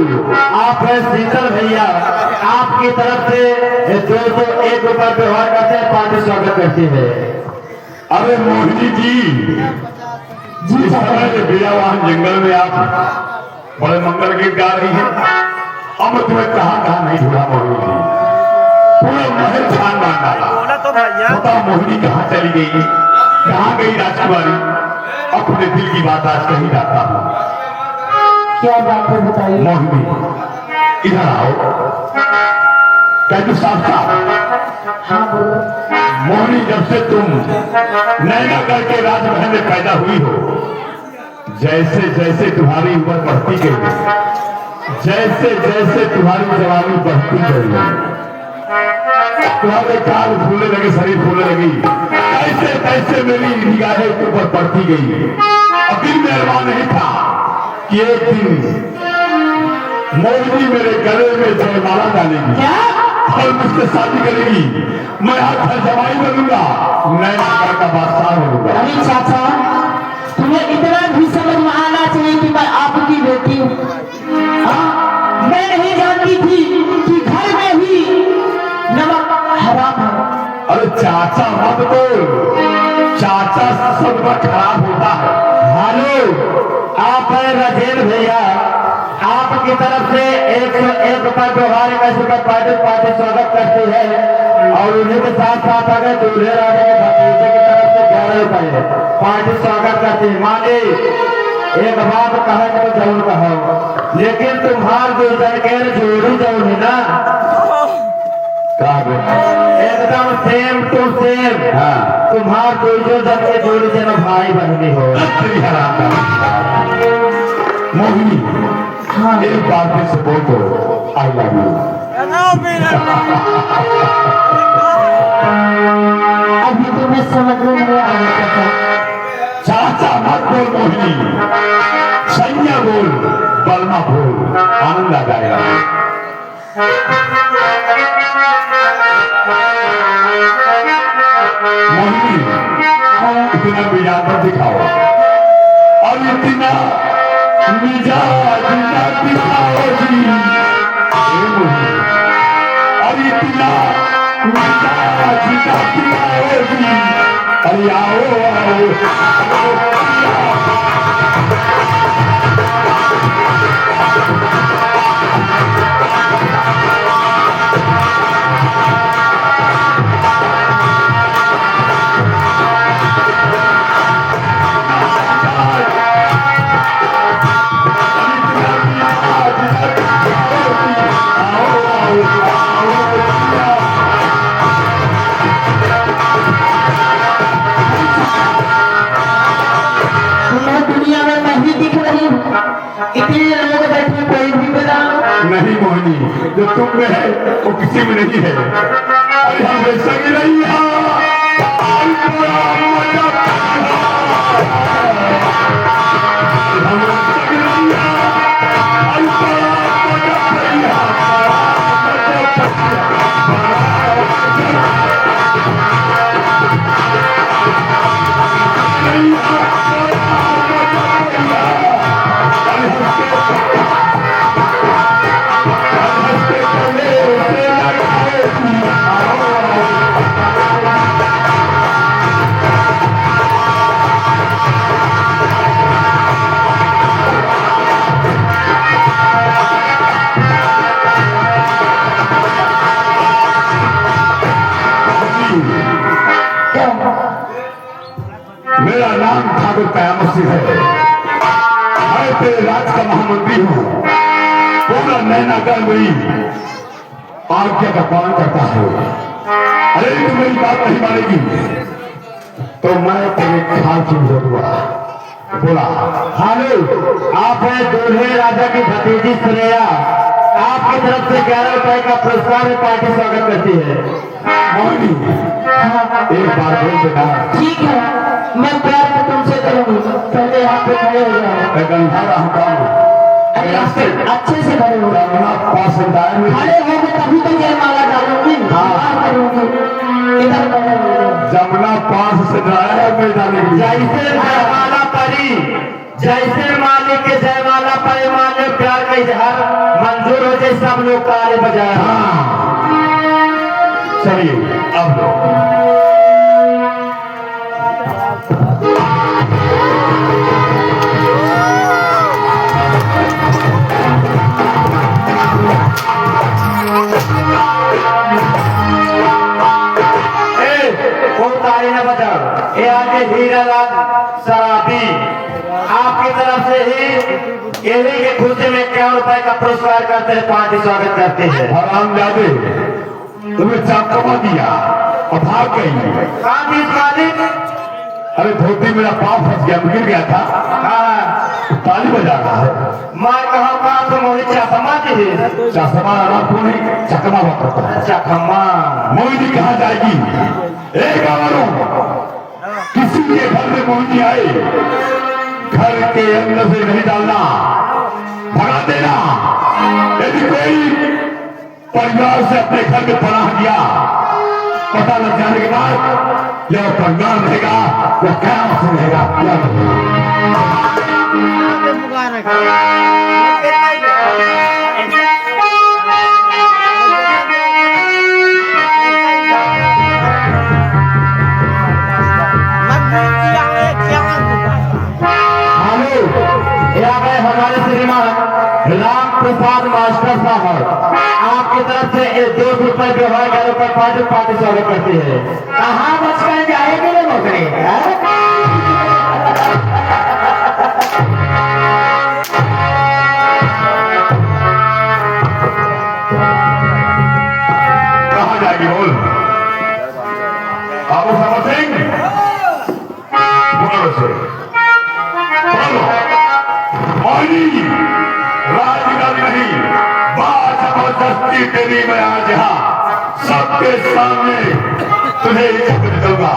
आप है शीतल भैया, आपकी तरफ से 201 रुपये व्यवहार करते हैं, पार्टी स्वागत करती है। अरे मोहिनी जी, जिस तरह के बेजावान जंगल में आप बड़े मंगल गीत गा रही हैं, अब मैं तुम्हें कहाँ कहाँ नहीं ढूंढा मोहिनी जी, पूरा महल छान मार डाला। बताओ मोहिनी कहाँ चली गई, कहाँ गई राजकुमारी? अपने दिल की बात आज कहीं जाता हूँ। क्या बात है बताइए। मोहिनी इधर आओ। कैदू साहब का हाँ बोलो। मोहिनी, जब से तुम नैना करके राजमहल में पैदा हुई हो, जैसे जैसे तुम्हारी उम्र बढ़ती गई, जैसे जैसे तुम्हारी जवानी बढ़ती गई, तुम्हारे काल फूलने लगे, शरीर फूलने लगी, ऐसे तैसे मेरी निगाहें ऊपर पड़ती गई। और दिल में अरमान नहीं था कि एक दिन मोहिनी मेरे गले में जयमाला डालेगी और मुझसे शादी करेगी। मैं आज जवाई बनूंगा, नैना का बादशाह बनूंगा। अरे चाचा, तुम्हें इतना भी समझ में आना चाहिए कि मैं आपकी बेटी हूँ। मैं नहीं जानती थी कि घर में ही नमक हराम है। अरे चाचा मत बोल, चाचा सब खराब होता है। हेलो, आप है राजेंद्र भैया, आपकी तरफ से 101 रुपये व्यवहार 21 रुपये पार्टी स्वागत करती है। और उन्हीं के साथ साथ अगर दूल्हे राजा के भतीजे की तरफ से 11 रुपये पार्टी स्वागत करती है। माने एक बात कहे तो जरूर कहो, लेकिन तुम्हार जो जन जोड़ी जरूर है ना, एकदम सेम टू सेम। हाँ, तुम्हार जो जन के जोड़ी जन भाई बहनी हो। मोहिनी, हाँ एक बार फिर से बोल दो, आई लव यू। अभी तुम्हें समझ में नहीं आया चाचा। चाचा मत बोल मोहिनी, सैया बोल, बलमा बोल, आनंद आ जाएगा। मोहिनी, इतना मिजाज दिखाओ और इतना मिजाज दिखाओ जी। और इतना मिजाज दिखाओ जी। अरे आओ आओ, दुनिया में नहीं दिख रही हूँ, इतने लोग बैठे, कोई भी बता। नहीं मोहिनी, जो तुम में है वो किसी में नहीं है। अरे हम संग नहीं है। मेरा नाम ठाकुर कयामत सिंह है। मैं तेरे राज का महामंत्री हूँ। पूरा नैना कर मेरी आज्ञा का पालन करता है। अरे तुम मेरी बात नहीं मानेगी तो मैं तेरे खाल की दूंगा। बोला हेलो, आप है दूल्हे राजा की भतीजी श्रेया, आपकी तरफ से 11 रुपए का पुरस्कार में पार्टी स्वागत करती है। मोहिनी, एक बार बोल बेटा। ठीक है, मैं प्यार से तुमसे करूँगा। पहले यहाँ पे खड़े हो जाओ। मैं गंधा रहता हूँ। अरे अच्छे से खड़े हो जाओ। अपना पास में खड़े होगे तभी तो जयमाला डालूंगी। हाँ करूँगी। इधर खड़े हो जाओ। जमुना पास से ड्राया में डालेगी। जैसे जयमाला पड़ी, जैसे मालिक के जयमाला पड़े, मान्य प्यार का इजहार मंजूर हो जाए सब लोग ताली बजाए। हाँ चलिए अब लो। कोई ताली न बजाओ। ये आगे हीरालाल सराबी आपकी तरफ से ही केले के खुशी में 51 रुपए का पुरस्कार करते हैं, पार्टी स्वागत करते हैं। हराम जादे तुम्हें चाकमा दिया और भाग गई। कहाँ थी इस मालिक? अरे धोती मेरा पाँव फंस गया, गिर गया था। हाँ ताली बजा रहा है। मार कहा काम तो मोहित चकमा जी है। चकमा आराम को नहीं, चकमा वापरता है। चकमा मोहिनी कहाँ जाएगी? एक आवारों किसी के घर में मोहिनी आए, घर के अंदर से नहीं डालना, भगा देना। यदि कोई परिवार से अपने घर में पनाह दिया, पता लग जाने के बाद यह परिवार रहेगा या क्या से रहेगा क्या हमारे श्रीमान राम प्रसाद मास्टर साहब आपकी तरफ से 2 रुपए व्यवहार करो पर पार्टी स्वागत करती है। कहाँ बचकर जाए मेरे नौकरी? कहाँ जाएगी बोल? बाबू साहब सिंह बोलो से बोलो। मोहिनी राजगार नहीं, बात जबरदस्ती तेरी मैं आज यहाँ सबके सामने तुझे इज्जत दूंगा।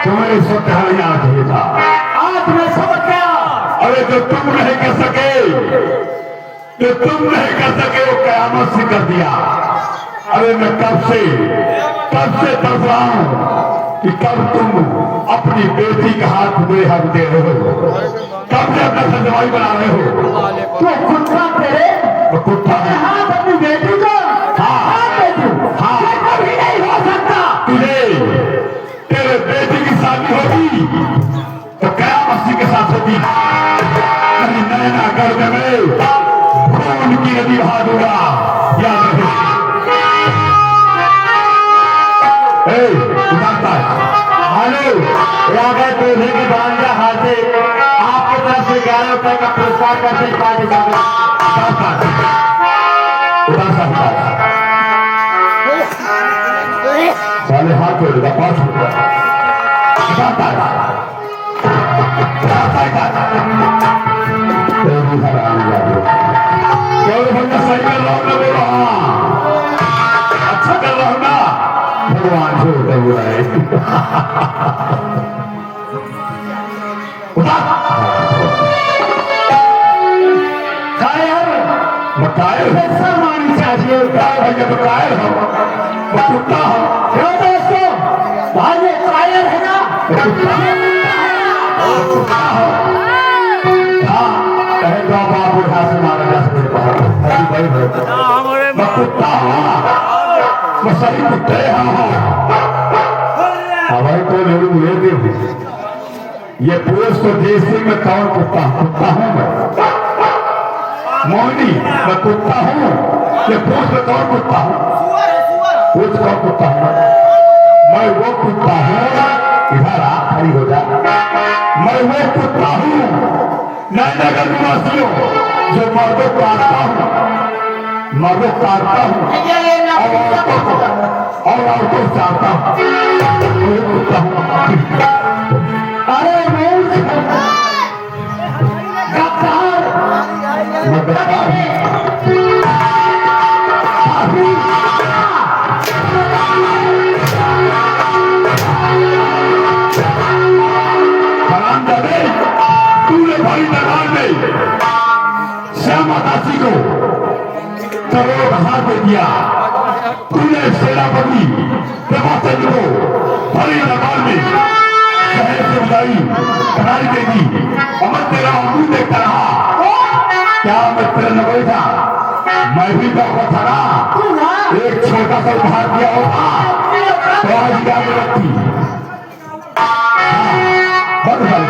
तुम्हें इस वक्त नहीं आना चाहिए था। आज मैं समझ गया। अरे जो तुम नहीं कर सके, जो तुम नहीं कर सके वो कयामत से कर दिया। अरे मैं कब से तरस रहा हूं कि कब तुम अपनी बेटी का हाथ मेरे हाथ दे रहे हो, कब से अपना संजवाई बना रहे हो। तो कुत्ता तेरे कुत्ता हाथ अपनी बेटी को हाँ कभी नहीं हो सकता। तुझे तेरे बेटी की शादी होगी तो क्या मस्ती के साथ होगी? कहीं नैना गर्भ में खून की नदी बहा दूंगा, याद रहे। हेलो यादव दूल्हे की भांजा हाथे आपकी तरफ से 11 रुपए का पुरस्कार करते हैं, पार्टी साले हाथ जोड़ेगा 5 रुपया सही कर रहा हूँ ना, बोलो हाँ अच्छा कर रहा हूँ ना। भगवान छोड़ता हुआ है। कायर मानी चाहिए। भैया तो कायर हो, मैं कुत्ता हूँ। क्यों दोस्तों भाई कायर है ना? हाँ कहे तो बाप उठा से मारा जा सकते मैं कुत्ता हूँ, मैं सही कुत्ते हूँ। हमारी तो लोग मुझे दे ये पुरुष को देसी में कौन कुत्ता हूँ मैं? मोहिनी मैं कुत्ता हूँ, ये पुरुष में कौन कुत्ता हूँ? पुरुष कौन कुत्ता हूँ? मैं वो कुत्ता हूँ इधर आ, खड़ी हो जा। मैं वो कुत्ता हूँ नगर निवासियों जो मर्दों काटता हूँ, मर्दों काटता हूँ और औरतों चाहता हूँ। वो कुत्ता हूँ। अरे मूर्ख गद्दार मैं गद्दार हूँ। हरामजादे, तूने भाई दरबार में श्यामा दासी को करोड़ हाथ दे दिया। तूने सेनापति प्रभाचंद्र को भाई दरबार में शहर से बुलाई करारी दे दी। और मैं तेरा अंगूर देखता रहा। क्या मैं तेरा नगोई था? मैं भी डॉक्टर था ना। एक छोटा सा उपहार दिया होगा तो आज याद रखती। बंद कर दो।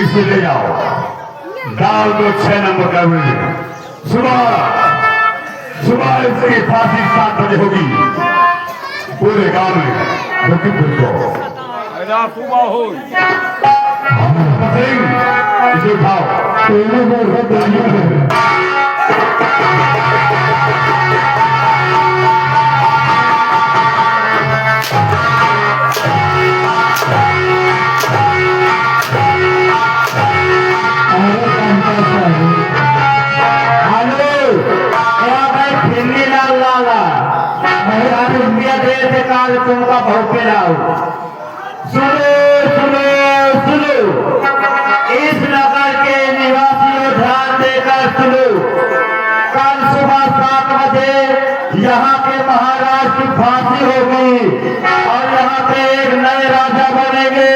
इसे ले जाओ, डाल दो 6 नंबर का बिल्डिंग। सुबह इसकी फांसी 7 बजे होगी। पूरे गांव में रुकी को इसे उठाओ। तुमका भौके लाओ। सुनो सुनो सुनो, इस नगर के निवासियों ध्यान देकर सुनो। कल सुबह 7 बजे यहाँ के महाराज की फांसी होगी और यहाँ पे एक नए राजा बनेंगे।